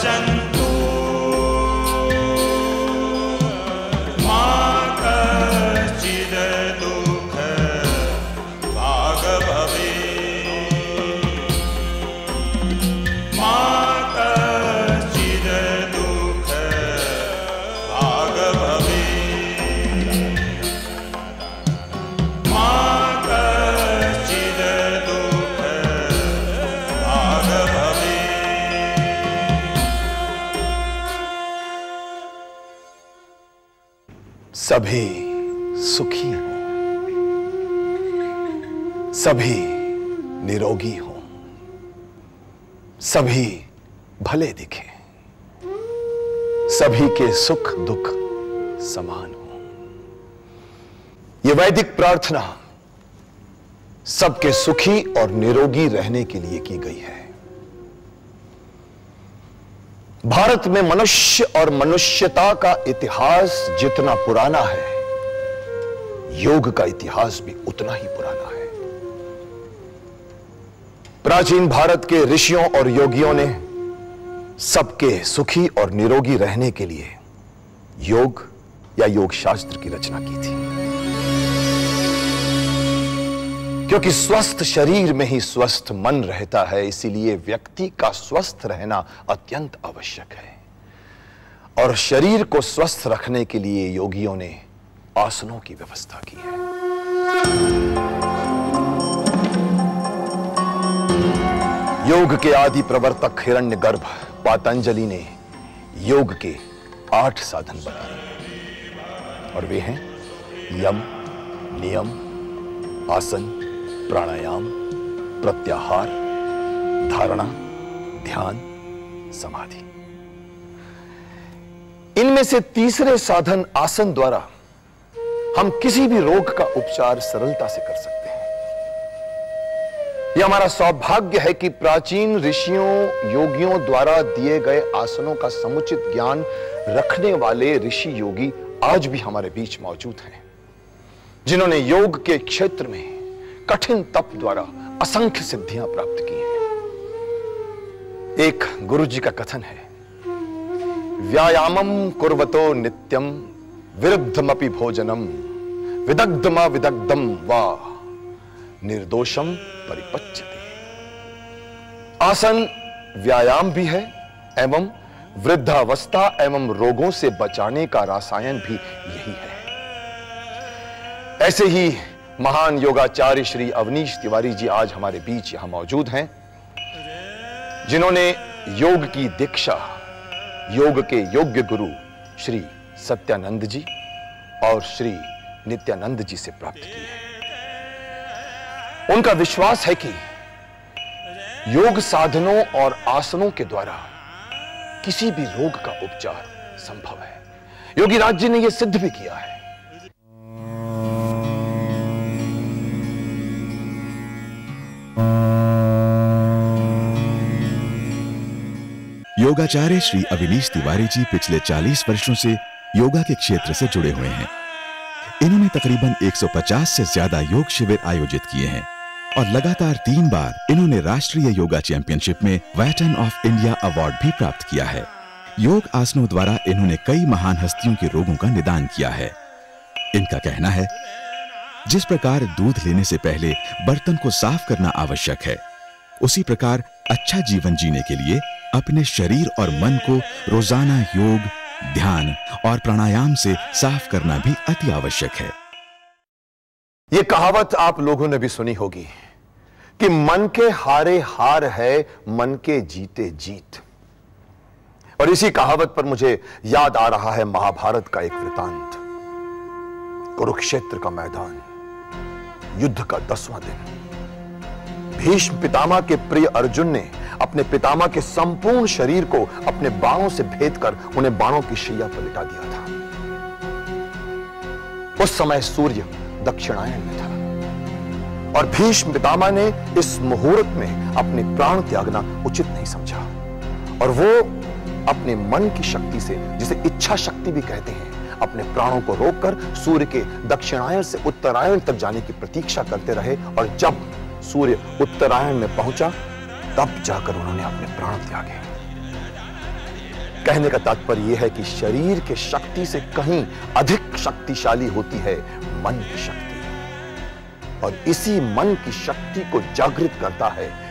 सन्तु मा कश्चिद् दुःख भाग भवेत् मा कश्चिद् दुःख भाग भवेत् मा कश्चिद् दुःख भाग भवेत्। सभी सुखी हों, सभी निरोगी हों, सभी भले दिखें, सभी के सुख दुख समान हों। यह वैदिक प्रार्थना सबके सुखी और निरोगी रहने के लिए की गई है। भारत में मनुष्य और मनुष्यता का इतिहास जितना पुराना है, योग का इतिहास भी उतना ही पुराना है। प्राचीन भारत के ऋषियों और योगियों ने सबके सुखी और निरोगी रहने के लिए योग या योग शास्त्र की रचना की थी, क्योंकि स्वस्थ शरीर में ही स्वस्थ मन रहता है। इसीलिए व्यक्ति का स्वस्थ रहना अत्यंत आवश्यक है। और शरीर को स्वस्थ रखने के लिए योगियों ने आसनों की व्यवस्था की है। योग के आदि प्रवर्तक हिरण्यगर्भ पातंजलि ने योग के 8 साधन बताए, और वे हैं यम, नियम, आसन, प्राणायाम, प्रत्याहार, धारणा, ध्यान, समाधि। इनमें से तीसरे साधन आसन द्वारा हम किसी भी रोग का उपचार सरलता से कर सकते हैं। यह हमारा सौभाग्य है कि प्राचीन ऋषियों योगियों द्वारा दिए गए आसनों का समुचित ज्ञान रखने वाले ऋषि योगी आज भी हमारे बीच मौजूद हैं, जिन्होंने योग के क्षेत्र में कठिन तप द्वारा असंख्य सिद्धियां प्राप्त की हैं। एक गुरुजी का कथन है, व्यायामम कुर्वतो नित्यम विरुद्धमपि भोजनम विदग्धमा विदग्धम वा निर्दोषम परिपच्यते। आसन व्यायाम भी है एवं वृद्धावस्था एवं रोगों से बचाने का रसायन भी यही है। ऐसे ही महान योगाचार्य श्री अवनीश तिवारी जी आज हमारे बीच यहां मौजूद हैं, जिन्होंने योग की दीक्षा योग के योग्य गुरु श्री सत्यानंद जी और श्री नित्यानंद जी से प्राप्त की है। उनका विश्वास है कि योग साधनों और आसनों के द्वारा किसी भी रोग का उपचार संभव है। योगी राज जी ने यह सिद्ध भी किया है। योगाचार्य श्री अवनीश तिवारी जी पिछले 40 वर्षों से योगा के क्षेत्र से जुड़े हुए हैं। इन्होंने तकरीबन 150 से ज्यादा योग शिविर आयोजित किए हैं और लगातार 3 बार इन्होंने राष्ट्रीय योगा चैंपियनशिप में वेटरन ऑफ इंडिया अवार्ड भी प्राप्त किया है। योग आसनों द्वारा इन्होंने कई महान हस्तियों के रोगों का निदान किया है। इनका कहना है, जिस प्रकार दूध लेने से पहले बर्तन को साफ करना आवश्यक है, उसी प्रकार अच्छा जीवन जीने के लिए अपने शरीर और मन को रोजाना योग, ध्यान और प्राणायाम से साफ करना भी अति आवश्यक है। यह कहावत आप लोगों ने भी सुनी होगी कि मन के हारे हार है, मन के जीते जीत। और इसी कहावत पर मुझे याद आ रहा है महाभारत का एक वृतांत। कुरुक्षेत्र का मैदान, युद्ध का 10वां दिन। भीष्म पितामह के प्रिय अर्जुन ने अपने पितामह के संपूर्ण शरीर को अपने बाणों से भेदकर उन्हें बाणों की शैया पर लिटा दिया था। उस समय सूर्य दक्षिणायन में था और भीष्म पितामह ने इस मुहूर्त में अपने प्राण त्यागना उचित नहीं समझा, और वो अपने मन की शक्ति से, जिसे इच्छा शक्ति भी कहते हैं, अपने प्राणों को रोककर सूर्य के दक्षिणायन से उत्तरायण तक जाने की प्रतीक्षा करते रहे। और जब सूर्य उत्तरायण में पहुंचा, तब जाकर उन्होंने अपने प्राण त्यागे। कहने का तात्पर्य यह है कि शरीर के शक्ति से कहीं अधिक शक्तिशाली होती है मन की शक्ति, और इसी मन की शक्ति को जागृत करता है